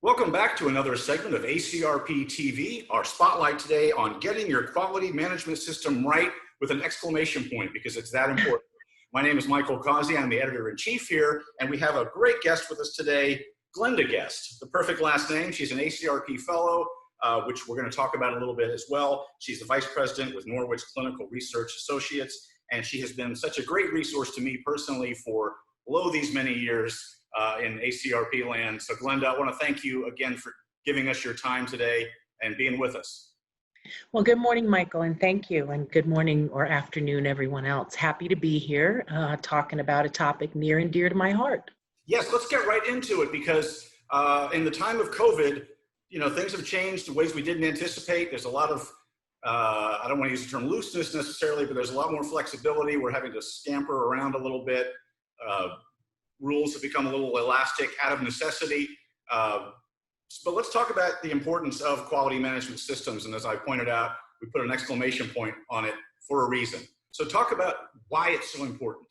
Welcome back to another segment of ACRP TV, our spotlight today on getting your quality management system right with an exclamation point because it's that important. My name is Michael Causey. I'm the editor-in-chief here, and we have a great guest with us today, Glenda Guest. The perfect last name. She's an ACRP Fellow, which we're going to talk about a little bit as well. She's the Vice President with Norwich Clinical Research Associates, and she has been such a great resource to me personally for below these many years in ACRP land. So Glenda, I want to thank you again for giving us your time today and being with us. Well, good morning, Michael, and thank you. And good morning or afternoon, everyone else. Happy to be here talking about a topic near and dear to my heart. Yes, let's get right into it because in the time of COVID, things have changed in ways we didn't anticipate. There's a lot of, I don't want to use the term looseness necessarily, but there's a lot more flexibility. We're having to scamper around a little bit. Rules have become a little elastic out of necessity. But let's talk about the importance of quality management systems. And as I pointed out, we put an exclamation point on it for a reason. So talk about why it's so important.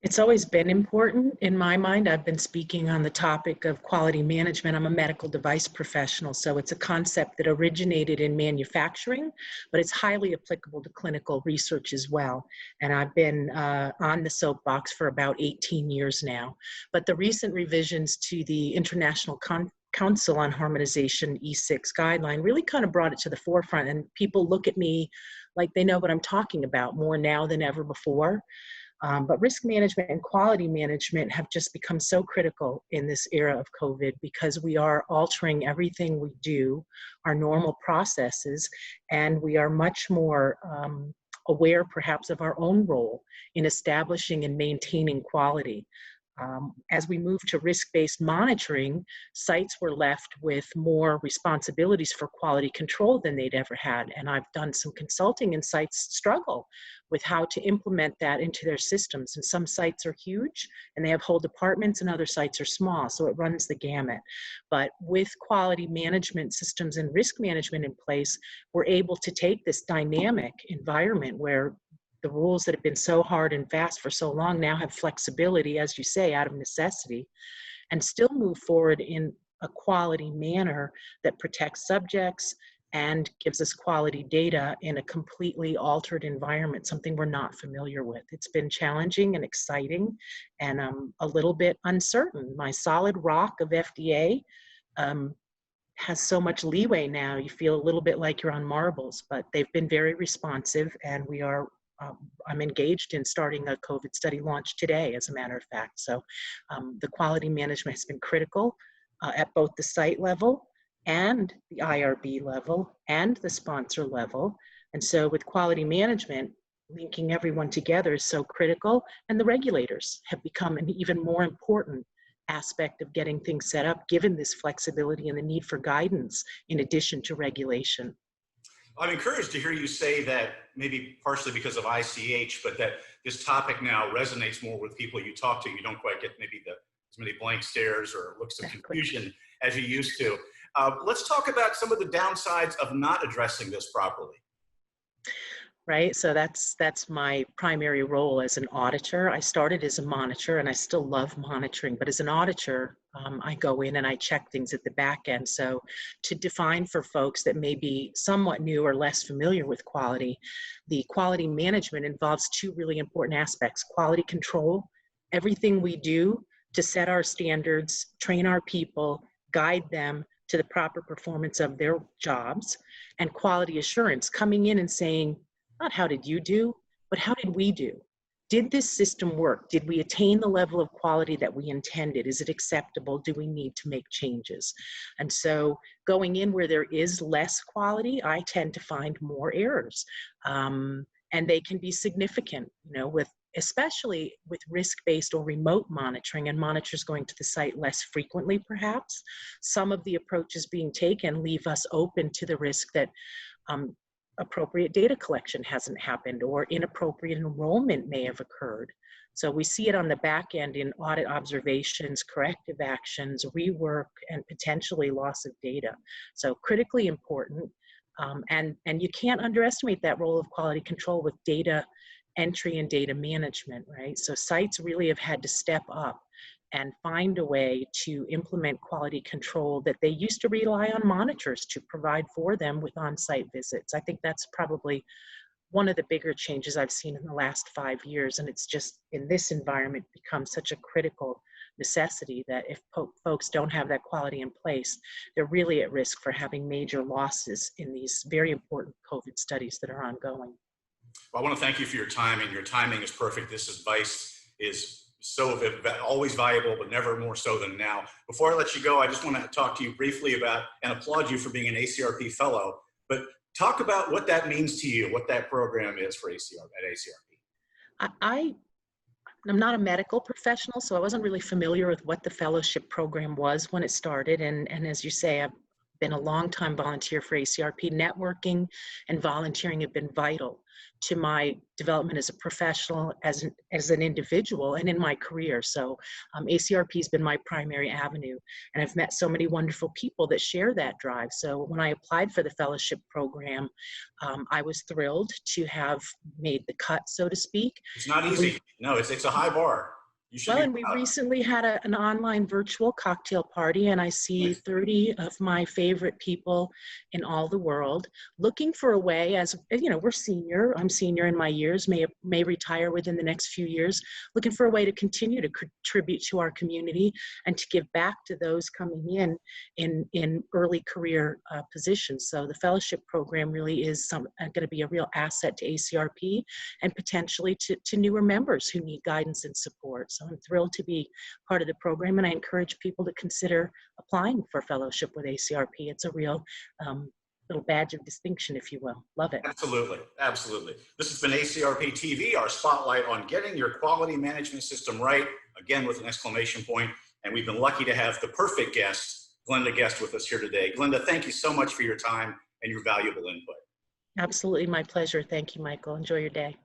It's always been important in my mind. I've been speaking on the topic of quality management. I'm a medical device professional, so it's a concept that originated in manufacturing, but it's highly applicable to clinical research as well. And I've been on the soapbox for about 18 years now. But the recent revisions to the International Council on Harmonization E6 guideline really kind of brought it to the forefront, and people look at me like they know what I'm talking about more now than ever before. But risk management and quality management have just become so critical in this era of COVID because we are altering everything we do, our normal processes, and we are much more aware perhaps of our own role in establishing and maintaining quality. As we move to risk-based monitoring, sites were left with more responsibilities for quality control than they'd ever had. And I've done some consulting, and sites struggle with how to implement that into their systems. And some sites are huge and they have whole departments, and other sites are small. So it runs the gamut. But with quality management systems and risk management in place, we're able to take this dynamic environment where the rules that have been so hard and fast for so long now have flexibility, as you say, out of necessity, and still move forward in a quality manner that protects subjects and gives us quality data in a completely altered environment, something we're not familiar with. It's been challenging and exciting and a little bit uncertain. My solid rock of FDA has so much leeway now. You feel a little bit like you're on marbles, but they've been very responsive, and we are I'm engaged in starting a COVID study launch today, as a matter of fact. So the quality management has been critical at both the site level and the IRB level and the sponsor level. And so with quality management, linking everyone together is so critical, and the regulators have become an even more important aspect of getting things set up, given this flexibility and the need for guidance in addition to regulation. I'm encouraged to hear you say that, maybe partially because of ICH, but that this topic now resonates more with people you talk to. You don't quite get maybe as many blank stares or looks of confusion as you used to. Let's talk about some of the downsides of not addressing this properly. Right, so that's my primary role as an auditor. I started as a monitor, and I still love monitoring, but as an auditor, I go in and I check things at the back end. So to define for folks that may be somewhat new or less familiar with quality, the quality management involves two really important aspects: quality control, everything we do to set our standards, train our people, guide them to the proper performance of their jobs, and quality assurance, coming in and saying, not how did you do, but how did we do? Did this system work? Did we attain the level of quality that we intended? Is it acceptable? Do we need to make changes? And so going in where there is less quality, I tend to find more errors. And they can be significant, especially with risk-based or remote monitoring and monitors going to the site less frequently, perhaps. Some of the approaches being taken leave us open to the risk that appropriate data collection hasn't happened, or inappropriate enrollment may have occurred. So we see it on the back end in audit observations, corrective actions, rework, and potentially loss of data. So critically important. And you can't underestimate that role of quality control with data entry and data management, right? So sites really have had to step up and find a way to implement quality control that they used to rely on monitors to provide for them with on-site visits. I think that's probably one of the bigger changes I've seen in the last 5 years, and it's just in this environment become such a critical necessity that if folks don't have that quality in place, they're really at risk for having major losses in these very important COVID studies that are ongoing. Well, I want to thank you for your time, and your timing is perfect. This advice is always valuable, but never more so than now. Before I let you go, I just want to talk to you briefly about and applaud you for being an ACRP Fellow, but talk about what that means to you, what that program is for ACRP. I'm not a medical professional, so I wasn't really familiar with what the fellowship program was when it started. And as you say, I've been a longtime volunteer for ACRP. Networking and volunteering have been vital to my development as a professional, as an individual, and in my career. So ACRP has been my primary avenue, and I've met so many wonderful people that share that drive. So when I applied for the fellowship program, I was thrilled to have made the cut, so to speak. It's not easy. No, it's a high bar. Well, and we recently had an online virtual cocktail party, and I see 30 of my favorite people in all the world looking for a way, as you know, I'm senior in my years, may retire within the next few years, looking for a way to continue to contribute to our community and to give back to those coming in early career positions. So the fellowship program really is going to be a real asset to ACRP and potentially to newer members who need guidance and support. So I'm thrilled to be part of the program, and I encourage people to consider applying for fellowship with ACRP. It's a real little badge of distinction, if you will. Love it. Absolutely. Absolutely. This has been ACRP TV, our spotlight on getting your quality management system right, again with an exclamation point. And we've been lucky to have the perfect guest, Glenda Guest, with us here today. Glenda, thank you so much for your time and your valuable input. Absolutely, my pleasure. Thank you, Michael. Enjoy your day.